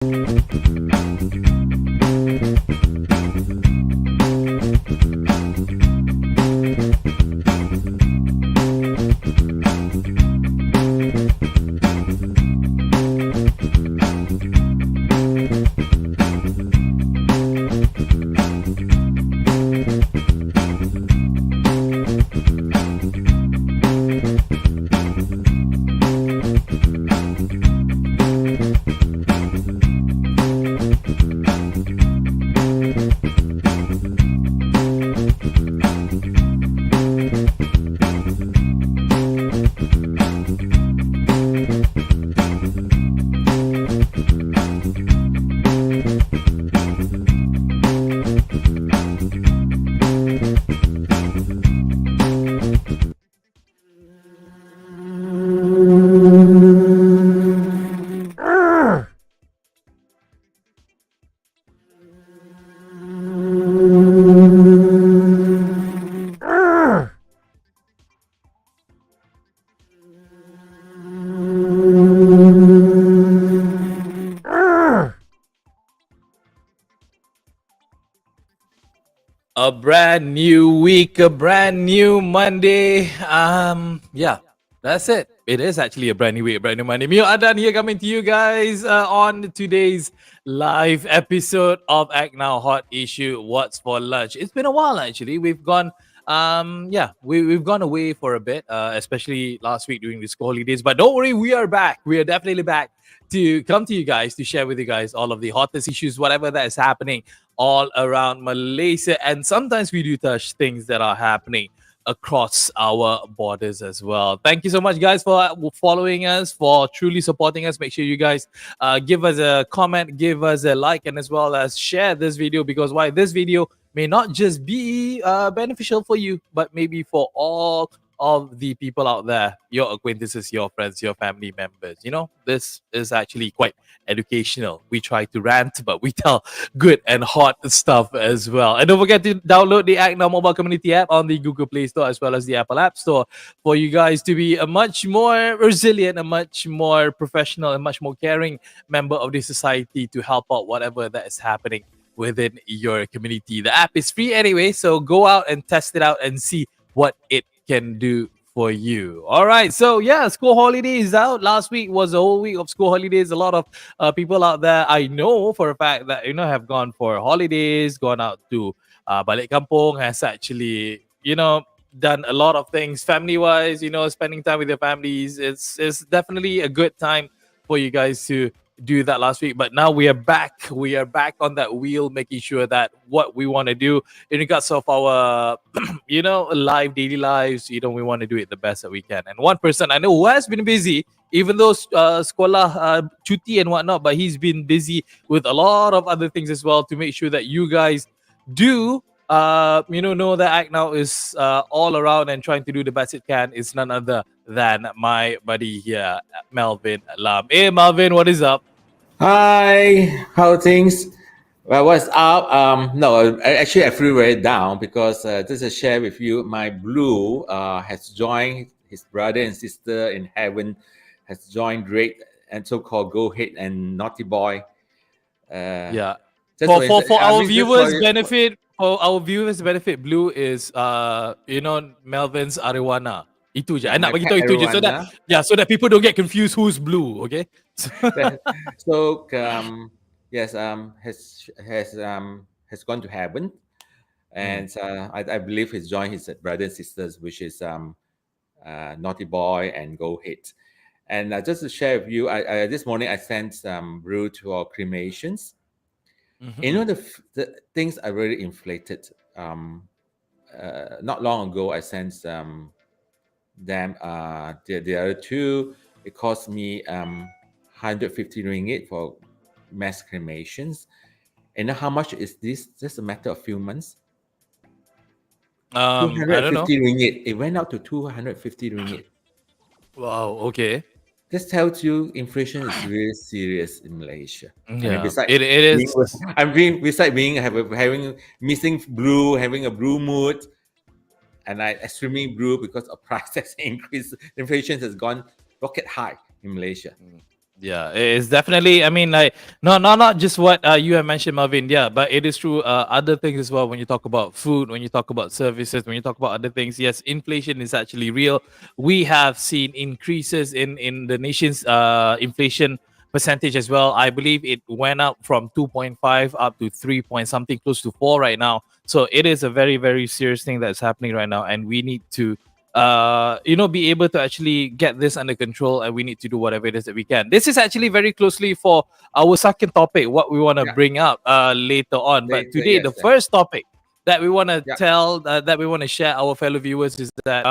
A brand new week, a brand new Monday. Yeah, that's it. It is actually a brand new week, a brand new Monday. Mio Adan here coming to you guys on today's live episode of Act Now Hot Issue What's for Lunch. It's been a while actually. We've gone we've gone away for a bit, especially last week during the school holidays. But don't worry, we are back. We are definitely back to come to you guys to share with you guys all of the hottest issues, whatever that is happening all around Malaysia. And sometimes we do touch things that are happening across our borders as well. Thank you so much, guys, for following us, for truly supporting us. Make sure you guys give us a comment, give us a like, and as well as share this video, because why this video may not just be beneficial for you, but maybe for all of the people out there, your acquaintances, your friends, your family members. You know, this is actually quite educational. We try to rant, but we tell good and hot stuff as well. And don't forget to download the Act Now mobile community app on the Google Play Store as well as the Apple App Store for you guys to be a much more resilient, a much more professional, and much more caring member of the society to help out whatever that is happening within your community. The app is free anyway, so go out and test it out and see what it can do for you. All right, so yeah, school holidays out. Last week was a whole week of school holidays. A lot of people out there, I know for a fact that have gone for holidays, gone out to balik kampung, has actually done a lot of things family wise. Spending time with your families. It's definitely a good time for you guys to do that last week. But now we are back. We are back on that wheel, making sure that what we want to do in regards of our live daily lives, we want to do it the best that we can. And one person I know who has been busy, even though sekolah cuti and whatnot, but he's been busy with a lot of other things as well to make sure that you guys do know that Act Now is all around and trying to do the best it can. Is none other than my buddy here, Melvin Lam. Hey Melvin, what is up? Hi, how things? Well, what's up? No, actually, I feel very down because just to share with you, my Blue has joined his brother and sister in heaven, has joined Drake and so-called Go Ahead and Naughty Boy. Yeah. For our viewers' benefit, Blue is Melvin's Arowana. Itu je. I nak bagi tahu itu je so that people don't get confused who's Blue, okay? So yes, has gone to heaven, and I believe he's joined his brothers and sisters, which is Naughty Boy and Go Ahead. And just to share with you, I this morning I sent brew to our cremations. Mm-hmm. The things are really inflated. Not long ago, I sent them the other two. It cost me 150 ringgit for mass cremations. And how much is this? Just a matter of few months. 250 ringgit. It went up to 250 ringgit. Wow. Okay. This tells you inflation is really serious in Malaysia. Yeah, I mean, it is. Having missing blue, having a blue mood, and I extremely blue because of price has increased. Inflation has gone rocket high in Malaysia. Yeah, it's definitely. I mean, like, not just what you have mentioned, Marvin. Yeah, but it is true. Other things as well. When you talk about food, when you talk about services, when you talk about other things, yes, inflation is actually real. We have seen increases in the nation's inflation percentage as well. I believe it went up from 2.5 up to 3 point something, close to 4 right now. So it is a very very serious thing that's happening right now, and we need to be able to actually get this under control, and we need to do whatever it is that we can. This is actually very closely for our second topic, what we want to Yeah, bring up later on. But later, today, yes, the first topic that we want to yeah, tell, that we want to share our fellow viewers is that,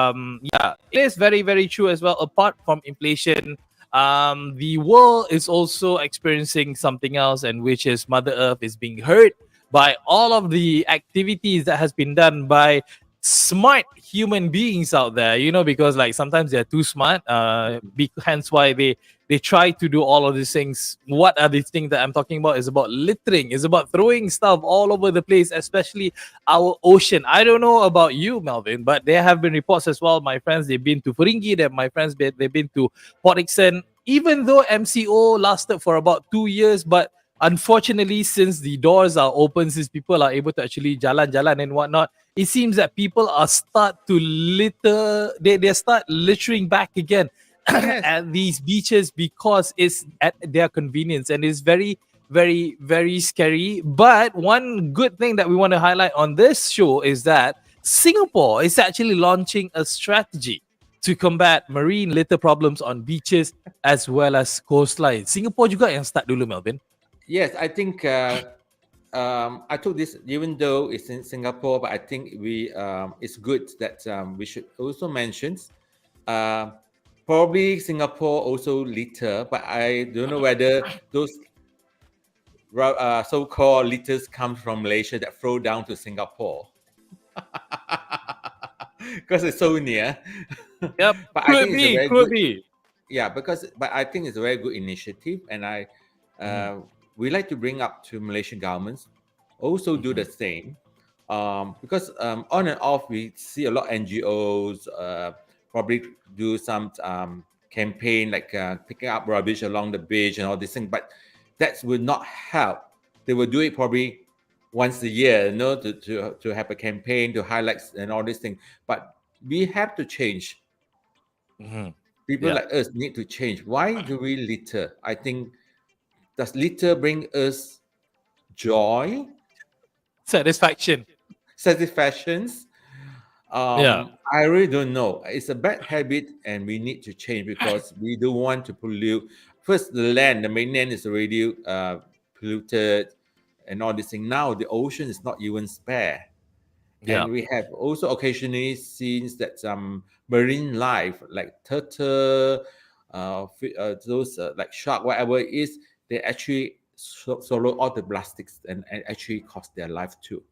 yeah, it is very, very true as well. Apart from inflation, the world is also experiencing something else, and which is Mother Earth is being hurt by all of the activities that has been done by smart human beings out there, because like sometimes they're too smart, hence why they try to do all of these things. What are these things that I'm talking about? Is about littering, is about throwing stuff all over the place, especially our ocean. I don't know about you, Melvin, but there have been reports as well. My friends, they've been to Furingi, that my friends, they've been to Port Ixen, even though MCO lasted for about 2 years. But unfortunately, since the doors are open, since people are able to actually jalan and whatnot, it seems that people are start to litter. They start littering back again yes, at these beaches because it's at their convenience, and it's very very very scary. But one good thing that we want to highlight on this show is that Singapore is actually launching a strategy to combat marine litter problems on beaches as well as coastlines. Singapore juga yang start dulu, Melvin. yes. I think I took this even though it's in Singapore, but I think it's good that we should also mention. Uh, Probably Singapore also litter, but I don't know whether those so-called litters come from Malaysia that flow down to Singapore because it's so near. Yep, But I could think it's a be, very could good, be. yeah. But I think it's a very good initiative, and Mhm, we like to bring up to Malaysian governments also do the mhm. same, because on and off we see a lot of NGOs probably do some campaign like picking up rubbish along the beach and all these things, but that will not help. They will do it probably once a year, to have a campaign to highlight and all these things. But we have to change. Mhm. People Yeah, like us need to change. Why do we litter? I think, does litter bring us joy, satisfaction. satisfactions? Yeah, I really don't know. It's a bad habit, and we need to change because we don't want to pollute. First, the land, the mainland is already polluted, and all this thing. Now the ocean is not even spare, yeah. and we have also occasionally seen that some marine life, like turtle, those like shark, whatever it is, they actually swallow all the plastics and actually cost their life too.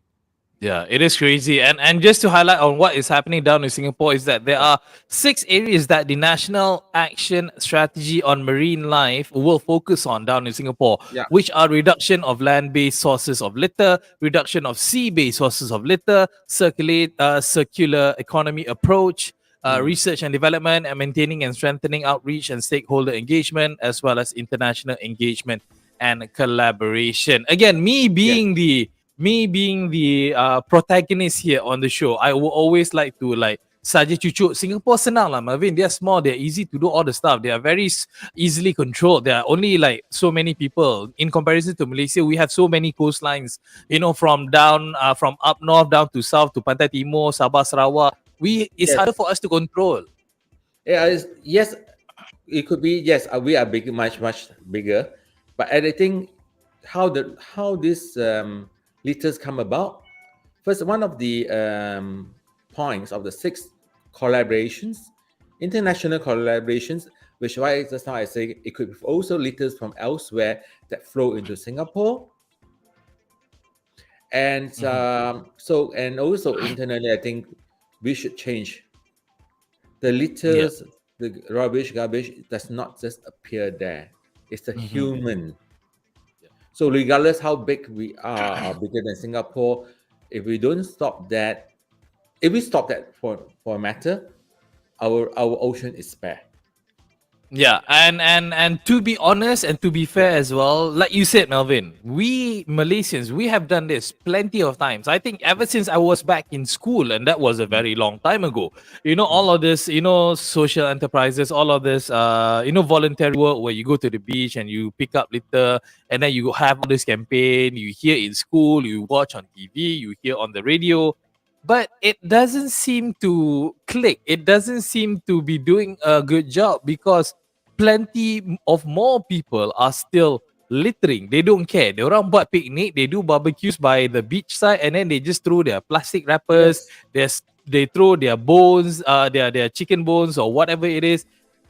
Yeah, it is crazy. And just to highlight on what is happening down in Singapore is that there Yeah, are 6 areas that the National Action Strategy on Marine Life will focus on down in Singapore, yeah, which are reduction of land-based sources of litter, reduction of sea-based sources of litter, circular economy approach, mm, research and development, and maintaining and strengthening outreach and stakeholder engagement, as well as international engagement and collaboration. Again, yes. protagonist here on the show, I will always like to like saja cucuk. Singapore senang lah, Marvin. They're small, they're easy to do all the stuff. They are very easily controlled. There are only like so many people in comparison to Malaysia. We have so many coastlines, from up north down to south to Pantai Timur, Sabah, Sarawak. It's Yes, harder for us to control. yeah, yes, it could be. Yes, we are big, much much bigger, but I think how these litters come about. First, one of the points of the six collaborations, international collaborations, which why just now I say it could be also litters from elsewhere that flow into Singapore, and Mhm. and also internally, I think we should change the Yeah. litters, the rubbish, garbage does not just appear there. It's the Mhm. human. So regardless how big we are or bigger than Singapore, if we don't stop that, if we stop that for a matter, our ocean is spare. Yeah, and to be honest and to be Yeah. fair as well, like you said, Melvin, we Malaysians, we have done this plenty of times. I think ever since I was back in school, and that was a Mm, very long time ago. You know, mm, all of this, you know, social enterprises, all of this, you know, voluntary work where you go to the beach and you pick up litter, and then you have all this campaign. You hear in school, you watch on TV, you hear on the radio, but it doesn't seem to click. It doesn't seem to be doing a good job because of more people are still littering. They don't care. They orang buat picnic, they do barbecues by the beach side, and then they just throw their plastic wrappers, yes. they throw their bones, their chicken bones or whatever it is,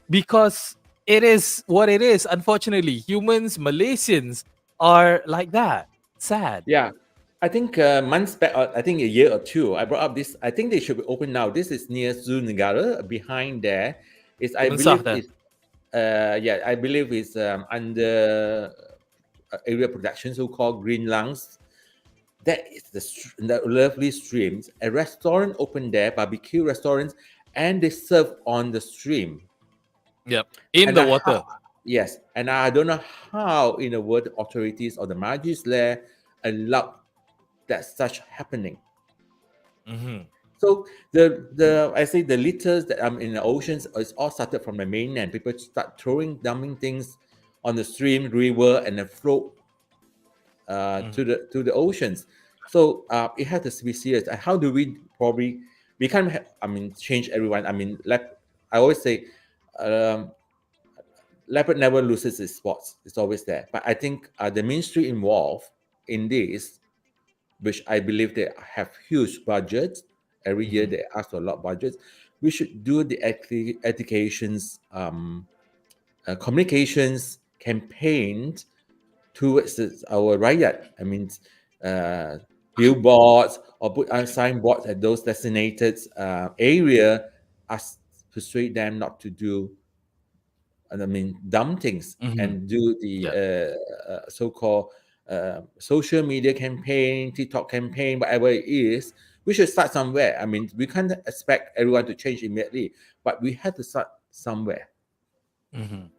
because it is what it is. Unfortunately, humans, Malaysians are like that. Sad. Yeah. I think months back, I think a year or two, I brought up this. I think they should be open now. This is near Zoo Negara. Behind there is, I Mensah believe, dah. is yeah, I believe is under area production, so called Green Lungs. That is the lovely streams. A restaurant open there, barbecue restaurants, and they serve on the stream. Yep. In And the I water. yes, and I don't know how in the world the authorities or the Majlis there allowed that such happening. Mhm. So the I say the litters that in the oceans is all started from the mainland. People start dumping things on the stream, river, and then float Mhm. to the oceans. So it has to be serious. And how do we probably we can't change everyone. I always say um, leopard never loses its spots. It's always there. But I think the ministry involved in this, which I believe they have huge budgets every year. Mhm. They ask for a lot of budgets. We should do the educations, communications campaigns towards our rakyat. Uh, billboards or put on signboards at those designated area, as persuade them not to do. Dumb things Mhm. and do the Yeah. so-called social media campaign, TikTok campaign, whatever it is. We should start somewhere. We can't expect everyone to change immediately, but we have to start somewhere. Mhm.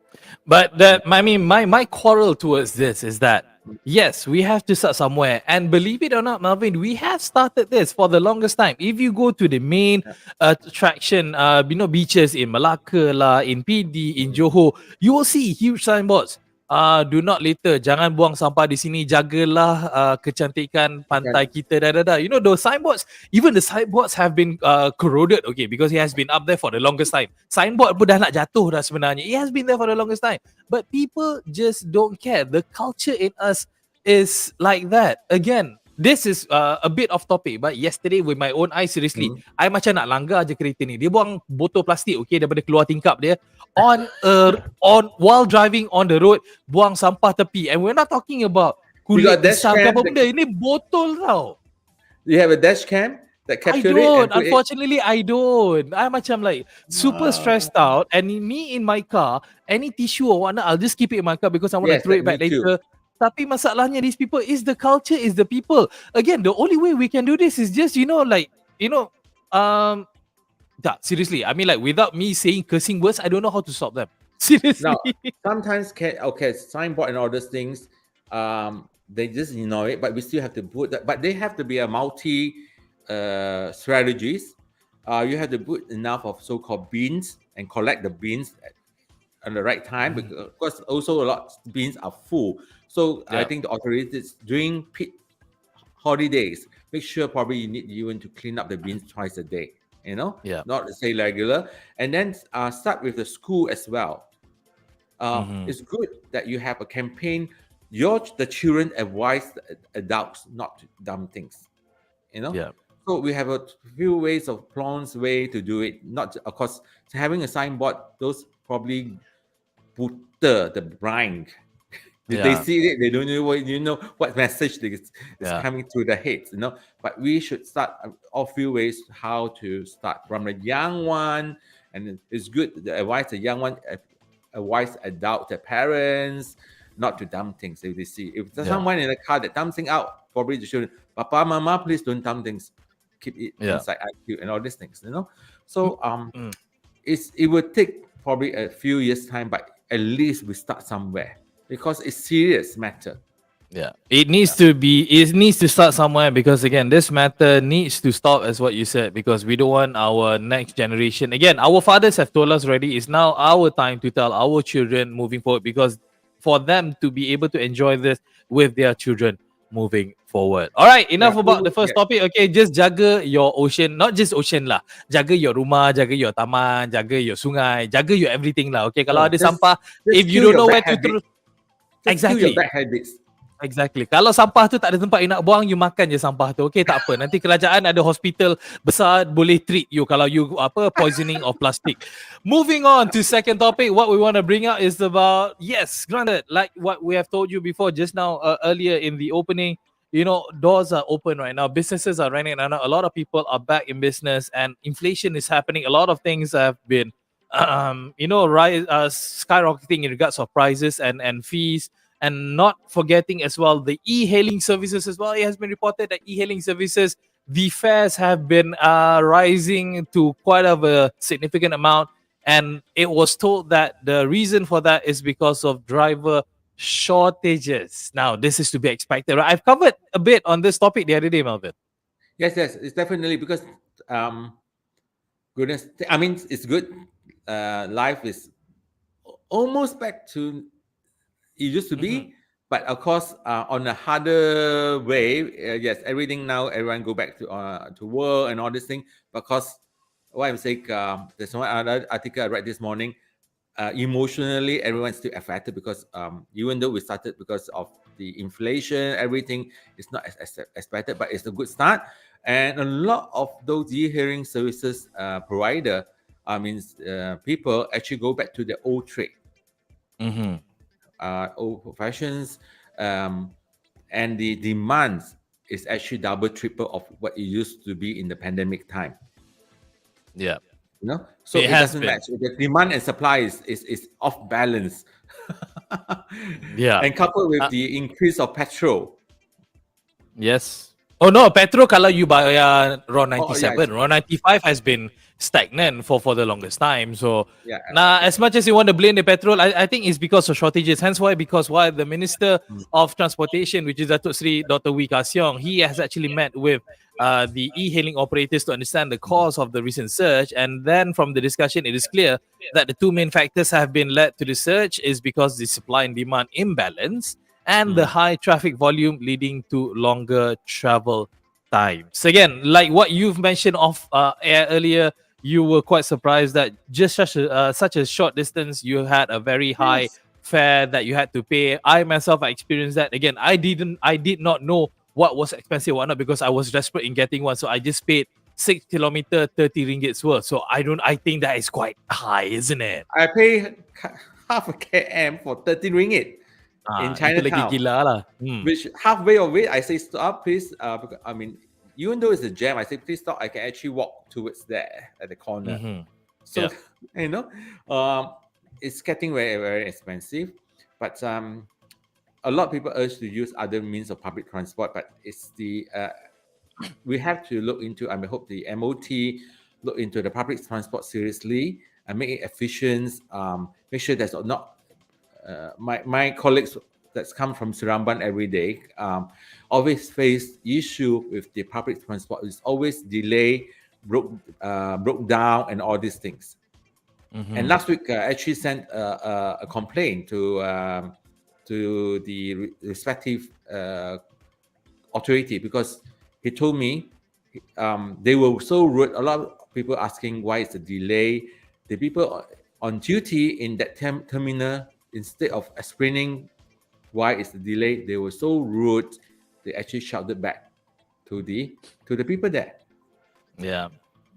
But my quarrel towards this is that yes, we have to start somewhere, and believe it or not, Melvin, we have started this for the longest time. If you go to the main Yeah. attraction, beaches in Malacca lah, in PD, in Mm. Johor, you will see huge signboards. Do not litter, jangan buang sampah di sini, jagalah kecantikan You can, pantai kita, You know those signboards. Even the signboards have been corroded, okay, because it has been up there for the longest time. Signboard pun dah nak jatuh dah sebenarnya. It has been there for the longest time. But people just don't care. The culture in us is like that. Again, this is a bit off topic, but yesterday with my own eyes, seriously, mm. I macam nak langgar je kereta ni. Dia buang botol plastik, okay, daripada keluar tingkap dia while driving on the road, buang sampah tepi. And we're not talking about You kulit got a dash pisang ke cam. apa benda. Ini botol tau. You have a dash cam that I capture it don't. and put it. Unfortunately, I don't. I'm macam like super stressed out. And me in my car, any tissue or whatnot, I'll just keep it in my car because I want to Yes, throw that it back me too. later. Tapi masalahnya these people is the culture, is the people. Again, the only way we can do this is just, um, seriously. I mean, like without me saying cursing words, I don't know how to stop them. Seriously. Now, sometimes signboard and all those things, they just ignore it, but we still have to put that. But they have to be a multi strategies. You have to put enough of so-called beans and collect the beans at the right time, Mhm. because also a lot of beans are full. So I Yeah. think the authorities during peak holidays, make sure probably you need even to clean up the bins twice a day. Yeah. Not say regular, and then start with the school as well. Mhm. It's good that you have a campaign. The children advise the adults not to dump things. Yeah. So we have a few ways of plans way to do it. Not of course having a signboard. Those probably butter the brine. If they Yeah. see it, they don't know what message is Yeah. coming through the heads. But we should start a few ways how to start from the young one, and it's good to advise the young one, advise adult, the parents, not to dump things. If they see, if there's Yeah. someone in the car that dumps things out, probably the children, Papa, Mama, please don't dump things. Keep it Yeah. inside IQ and all these things. So Mm. it would take probably a few years time, but at least we start somewhere because it's serious matter. Yeah, it needs to be. It needs to start somewhere because again, this matter needs to stop, as what you said, because we don't want our next generation. Again, our fathers have told us already. It's now our time to tell our children moving forward, because for them to be able to enjoy this with their children moving forward. All right, enough about the first topic. Okay, just jaga your ocean, not just ocean lah. Jaga your rumah, jaga your taman, jaga your sungai, jaga your everything lah. Okay, kalau ada sampah, if you don't know where to throw, kill your exactly. bad habits. Exactly. Kalau sampah tu tak ada tempat you nak buang, you makan je sampah tu. Okay, tak apa. Nanti kerajaan ada hospital besar boleh treat you kalau you poisoning of plastic. Moving on to second topic, what we want to bring out is about, yes, granted, like what we have told you before just now, earlier in the opening, you know, doors are open right now. Businesses are running right now. A lot of people are back in business and inflation is happening. A lot of things have been, skyrocketing in regards of prices and fees. And not forgetting as well the e-hailing services as well. It has been reported that e-hailing services, the fares have been rising to quite of a significant amount. And it was told that the reason for that is because of driver shortages. Now, this is to be expected. Right? I've covered a bit on this topic the other day, Melvin. Yes, it's definitely because goodness, I mean, it's good. Life is almost back to it used to be, but of course, on a harder way. Yes, everyone go back to work and all this thing. Because what I'm saying, there's one other article I read this morning. Emotionally, everyone's still affected because even though we started because of the inflation, everything is not as expected, but it's a good start. And a lot of those e-hearing services provider, people actually go back to their old trade. Old professions, and the demand is actually double, triple of what it used to be in the pandemic time. Yeah, you know, so it doesn't match. The demand and supply is off balance. Yeah, and coupled with the increase of petrol. Yes. Oh no, petrol kalau you buy RON 97, RON 95 has been stagnant for the longest time. So now, as much as you want to blame the petrol, I think it's because of shortages. Hence why the Minister of Transportation, which is Datuk Sri Dr. Wee Ka Siong, he has actually met with the e-hailing operators to understand the cause of the recent surge. And then from the discussion, it is clear that the two main factors have been led to the surge is because the supply and demand imbalance and the high traffic volume leading to longer travel times. Again, like what you've mentioned off air earlier, you were quite surprised that just such a short distance, you had a very high fare that you had to pay. I myself, I experienced that. Again, I did not know what was expensive or not because I was desperate in getting one. So I just paid 6 kilometer, 30 ringgits worth. So I think that is quite high, isn't it? I pay half a km for 13 ringgit. In Chinatown, which halfway of it, I say stop, please. Even though it's a jam, I say please stop. I can actually walk towards there at the corner. So it's getting very, very expensive. But a lot of people urge to use other means of public transport. But it's we have to look into. I hope the MOT look into the public transport seriously and make it efficient. Make sure there's not. My colleagues that's come from Seremban every day always face issue with the public transport. It's always delay, broke down, and all these things. And last week, I actually sent a complaint to the respective authority because he told me they were so rude. A lot of people asking why is the delay. The people on duty in that terminal, instead of explaining why it's the delay, they were so rude. They actually shouted back to the people there. Yeah.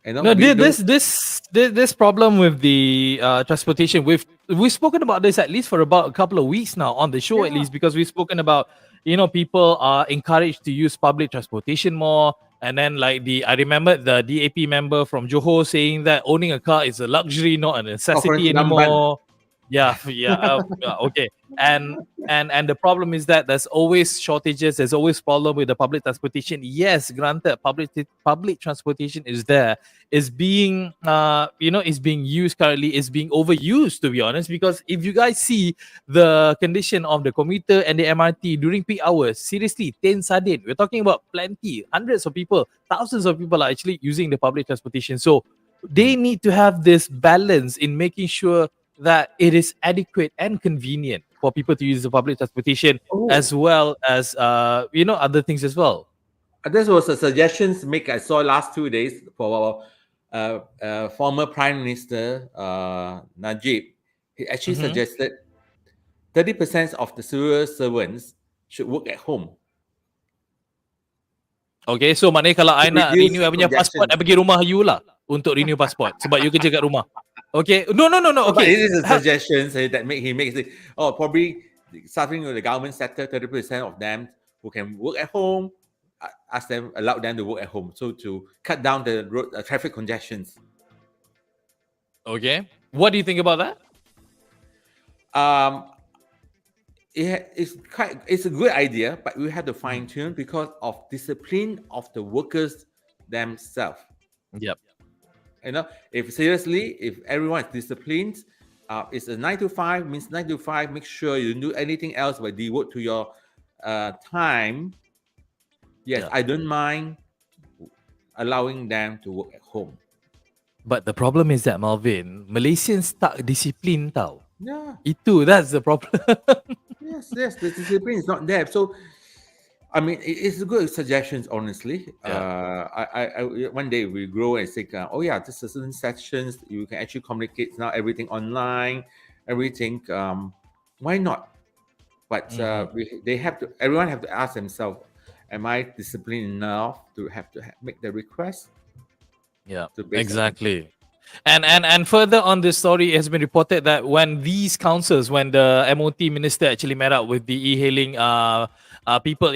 No, this problem with the transportation, we've spoken about this at least for about a couple of weeks now on the show, at least, because we've spoken about, people are encouraged to use public transportation more. And then I remember the DAP member from Johor saying that owning a car is a luxury, not a necessity anymore. Yeah, okay. And the problem is that there's always shortages. There's always problem with the public transportation. Yes, granted, public transportation is there. Is being is being used currently. Is being overused, to be honest. Because if you guys see the condition of the commuter and the MRT during peak hours, seriously, ten sardin. We're talking about plenty, hundreds of people, thousands of people are actually using the public transportation. So they need to have this balance in making sure that it is adequate and convenient for people to use the public transportation, Oh, as well as other things as well. this was a suggestions make I saw last 2 days for former Prime Minister Najib. He actually Mhm. suggested 30% of the civil servants should work at home Okay, so maknanya kalau to I nak renew reduce I punya passport, congestion. I pergi rumah you lah untuk renew passport sebab you kerja kat rumah. Okay, no. No, but Okay, it is a suggestion say that he makes it. Oh, probably starting with the government sector, 30% of them who can work at home, ask them, allow them to work at home, so to cut down the road traffic congestions. okay. What do you think about that? Um, it's a good idea, but we have to fine tune because of discipline of the workers themselves. Yep. You know, if everyone is disciplined, it's a 9 to 5 means 9 to 5. Make sure you don't do anything else but devote to your time. Yes, Yeah. I don't mind allowing them to work at home. But the problem is that, Malvin, Malaysians tak disiplin tau. Yeah, That's the problem. yes, the discipline is not there. So, I mean, it's a good suggestions. Honestly, Yeah. I one day we grow and say, oh yeah, this is certain sections you can actually communicate now. Everything online, everything. Why not? But they have to. Everyone have to ask themselves, am I disciplined enough to make the request? Yeah, To base on exactly. And further on this story, it has been reported that when these councils, when the MOT minister actually met up with the e-hailing people,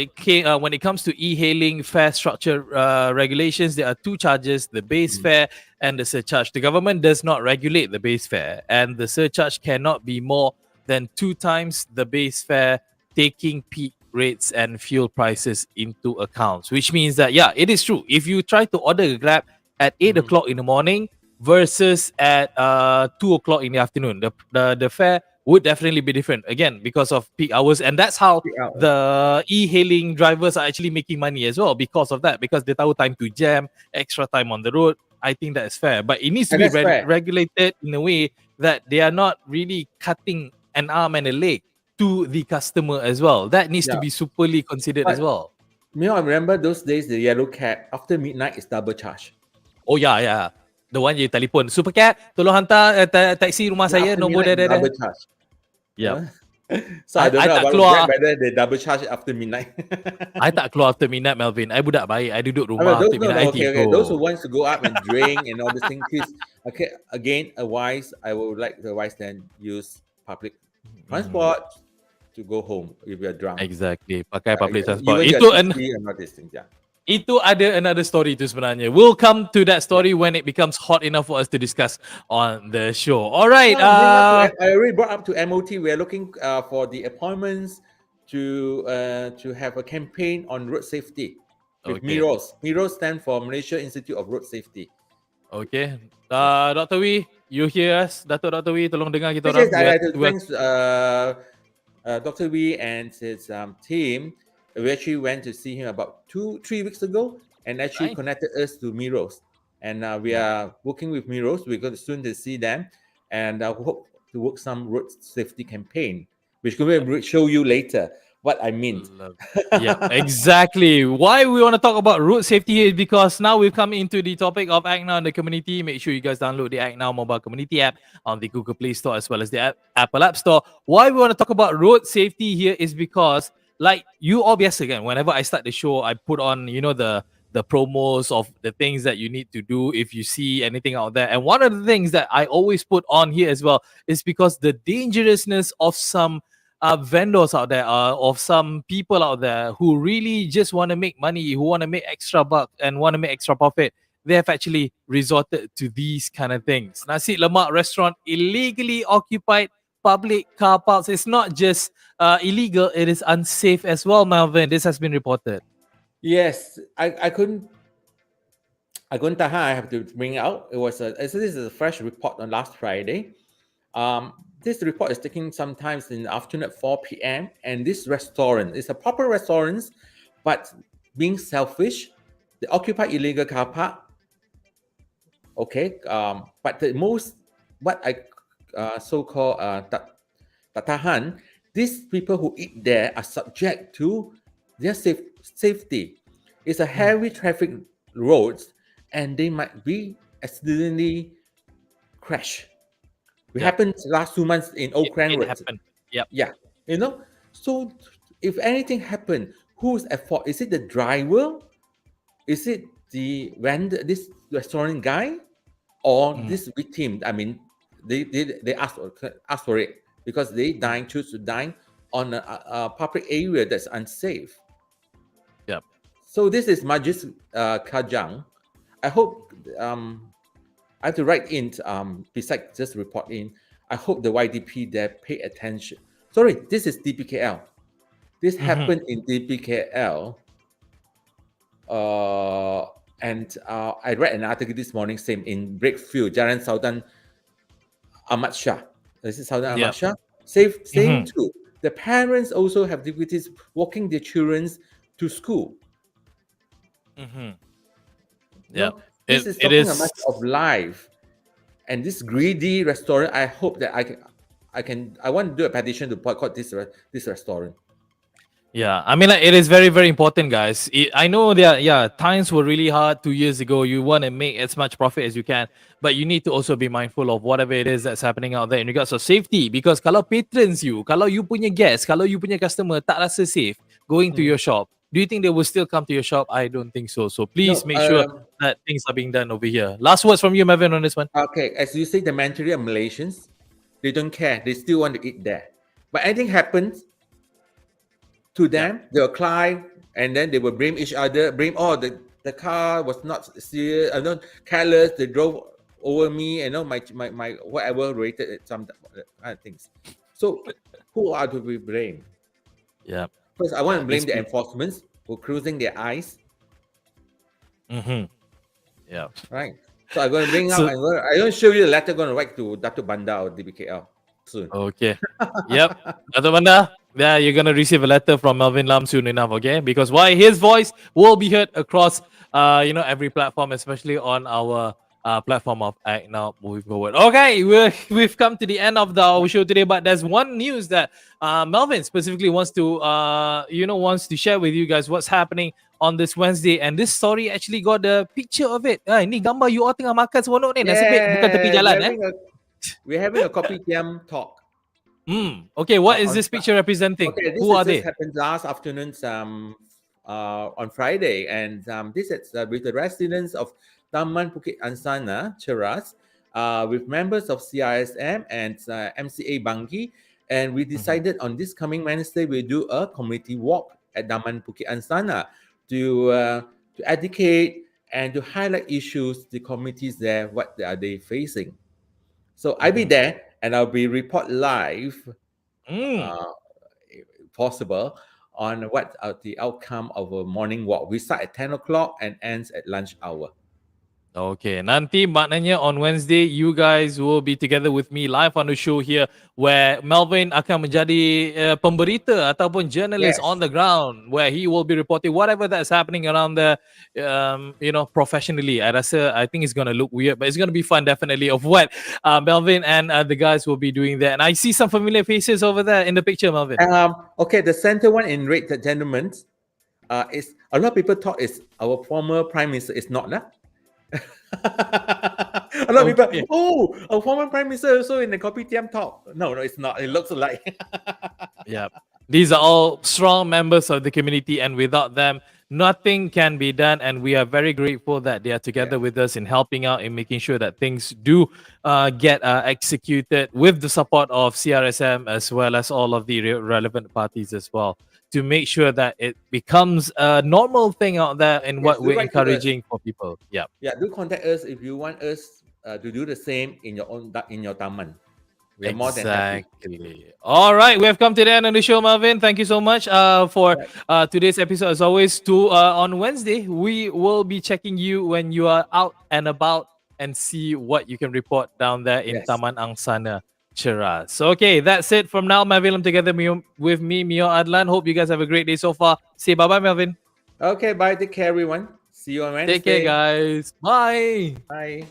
when it comes to e-hailing fare structure regulations, there are two charges: the base fare and the surcharge. The government does not regulate the base fare, and the surcharge cannot be more than 2 times the base fare, taking peak rates and fuel prices into account. Which means that it is true. If you try to order a Grab at 8 o'clock in the morning versus at 2 o'clock in the afternoon, the fare would definitely be different, again because of peak hours. And that's how the e-hailing drivers are actually making money as well, because of that, because they tahu time to jam, extra time on the road. I think that's fair, but it needs to and be that's fair. regulated in a way that they are not really cutting an arm and a leg to the customer as well. That needs to Yeah. be superly considered as But well. I remember those days the yellow cab after midnight is double charge. Oh yeah. The one you telephone. Super Cat, tolong hantar taxi rumah saya, After nombor midnight dia. double charge. Yep. So I don't I know tak about keluar. Grab, whether they double charge after midnight. I tak keluar after midnight, Melvin. I budak baik. I duduk I mean, rumah after midnight. I okay. Those who tidur. wants to go up and drink and all these things, please. Okay, again, I would like to advise them use public transport to go home if you're drunk. Exactly. Pakai public transport. Even Itu you're tipsy and all these things, yeah. Itu ada another story tu sebenarnya. We'll come to that story when it becomes hot enough for us to discuss on the show. All right. I already brought up to MOT. We are looking for the appointments to have a campaign on road safety with Okay. MIROS. MIROS stand for Malaysia Institute of Road Safety. Okay. Dr. Wee, you hear us? Dr. Wee, tolong dengar kita Yes, orang. I had to thanks Dr. Wee and his team. We actually went to see him about 2-3 weeks ago and actually Nice. connected us to MIROS. And we are working with MIROS. We're going to soon to see them, and I hope to work some road safety campaign, which we will show you later what I mean. Yeah, exactly. Why we want to talk about road safety is because now we've come into the topic of Act Now in the community. Make sure you guys download the Act Now mobile community app on the Google Play Store as well as the Apple App Store. Why we want to talk about road safety here is because, like you all biasa kan, whenever I start the show, I put on, the promos of the things that you need to do if you see anything out there. And one of the things that I always put on here as well is because the dangerousness of some vendors out there, of some people out there who really just want to make money, who want to make extra buck and want to make extra profit. They have actually resorted to these kind of things. Nasi lemak restaurant illegally occupied public car parks, it's not just illegal, it is unsafe as well, Melvin. This has been reported. Yes, I couldn't tahan. I have to bring out. It was this is a fresh report on last Friday. This report is taking sometimes in the afternoon at 4 p.m. And this restaurant is a proper restaurant, but being selfish, they occupy illegal car park. Okay, but the most what I so-called tatahan, these people who eat there are subject to their safety. It's a heavy traffic roads, and they might be accidentally crash. It happened last 2 months in Oakland It Road. happened. Yep. Yeah, So if anything happened, who's at fault? Is it the driver? Is it the vendor, this restaurant guy, or this victim? I mean, they ask for it because they choose to dine on a public area that's unsafe. Yep. So this is Majlis Kajang. I hope I have to write in besides just report in. I hope the YDP there pay attention. Sorry, this is DPKL. This happened in DPKL. And I read an article this morning, same in Breakfield, Jalan Sultan Ahmad Shah. This is Sultan Ahmad Shah. Same too. The parents also have difficulties walking their children to school. Yeah. This is talking a matter of life. And this greedy restaurant, I hope that I want to do a petition to boycott this restaurant. Yeah, I mean, like, it is very, very important, guys. I know that, times were really hard 2 years ago. You want to make as much profit as you can, but you need to also be mindful of whatever it is that's happening out there in regards of safety. Because kalau patrons kalau you punya guest, kalau you punya customer tak rasa safe going to your shop, do you think they will still come to your shop? I don't think so. So please make sure that things are being done over here. Last words from you, Melvin, on this one. Okay, as you say, the mentality of Malaysians, they don't care. They still want to eat there. But anything happens to them, they'll cry, and then they will blame each other. Blame, the car was not serious, not careless. They drove over me, and my whatever rated some other things. So who are to be blamed? Yeah. First, I want to blame the enforcement for closing their eyes. Yeah. Right. So I'm going to bring out. I'm going to show you the letter. I'm going to write to Datuk Banda or DBKL soon. Okay. Yep. Datuk Banda, yeah, you're going to receive a letter from Melvin Lam soon enough, okay? Because why? His voice will be heard across, every platform, especially on our platform of Act Now moving forward. Okay, we've come to the end of our show today, but there's one news that Melvin specifically wants to share with you guys what's happening on this Wednesday, and this story actually got a picture of it. Ini gambar you all tengah makan seronok ni, nasib baik bukan tepi jalan We're having a kopitiam talk. Okay, what is this picture representing? Okay, Who are they? This happened last afternoon on Friday, and this is with the residents of Taman Bukit Ansana, Cheras, with members of CRSM and MCA Bangki, and we decided on this coming Wednesday we'll do a community walk at Taman Bukit Ansana to educate and to highlight issues the communities there, what are they facing. So I'll be there, and I'll be report live, possible, on what are the outcome of a morning walk. We start at 10 o'clock and ends at lunch hour. Okay, nanti maknanya on Wednesday, you guys will be together with me live on the show here, where Melvin akan menjadi pemberita ataupun journalist on the ground, where he will be reporting whatever that's happening around there, professionally. I think it's going to look weird, but it's going to be fun, definitely, of what Melvin and the guys will be doing there. And I see some familiar faces over there in the picture, Melvin. Okay, the center one in red, the gentleman, is a lot of people thought is our former prime minister. It's not, a lot of people, a former prime minister also in the kopitiam talk. No, it's not. It looks like. Yeah. These are all strong members of the community, and without them, nothing can be done. And we are very grateful that they are together with us in helping out in making sure that things do get executed with the support of CRSM as well as all of the relevant parties as well, to make sure that it becomes a normal thing out there in what we're encouraging for people. Yeah, do contact us if you want us to do the same in your taman. We are more than happy. Exactly. All right, we have come to the end of the show, Marvin. Thank you so much for Right. today's episode. As always, on Wednesday, we will be checking you when you are out and about and see what you can report down there in Yes. Taman Angsana, Cheras. So, okay, that's it from now. Marvin, together with me, Mio Adlan. Hope you guys have a great day so far. Say bye-bye, Marvin. Okay, bye. Take care, everyone. See you on Take care, Wednesday. guys. Bye. Bye.